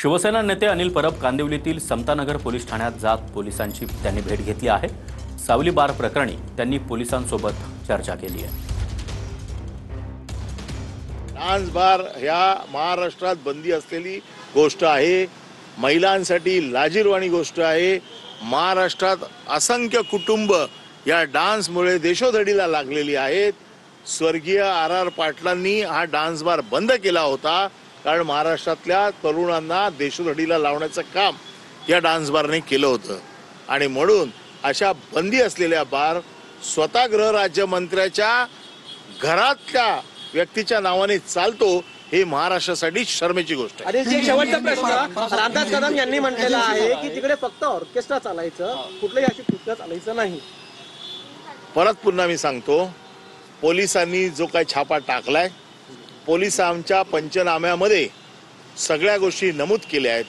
शिवसेना नेते अनिल परब कांदिवलीतील समतानगर पोलीस ठाण्यात जात पोलिसांची त्यांनी भेट घेतली आहे। सावली बार प्रकरणी त्यांनी पोलिसांसोबत चर्चा केली आहे। डान्स बार ह्या महाराष्ट्रात बंदी असलेली गोष्ट आहे। महिलांसाठी लाजिरवाणी गोष्ट आहे। महाराष्ट्रात असंख्य कुटुंब या डान्समुळे देशोधडीला लागलेली आहेत। स्वर्गीय आर पाटलांनी हा डान्स बार बंद केला होता, कारण महाराष्ट्रातल्या तरुणांना देशोधडीला लावण्याचं काम या डान्स बारने केलं होतं। आणि म्हणून अशा बंदी असलेल्या बार स्वतः गृह राज्यमंत्र्याच्या घरातल्या व्यक्तीच्या नावाने चालतो, हे महाराष्ट्रासाठी शर्मेची गोष्ट आहे। आणि शेवटचा प्रश्न, रामदास कदम यांनी म्हटलेलं आहे की तिकडे फक्त ऑर्केस्ट्रा चालायचं, कुठलंही अशी कृत्य चालायचं नाही। परत पुन्हा मी सांगतो, पोलिसांनी जो काही छापा टाकलाय, पोलिसांच्या पंचनाम्यामध्ये सगळ्या गोष्टी नमूद केल्या आहेत।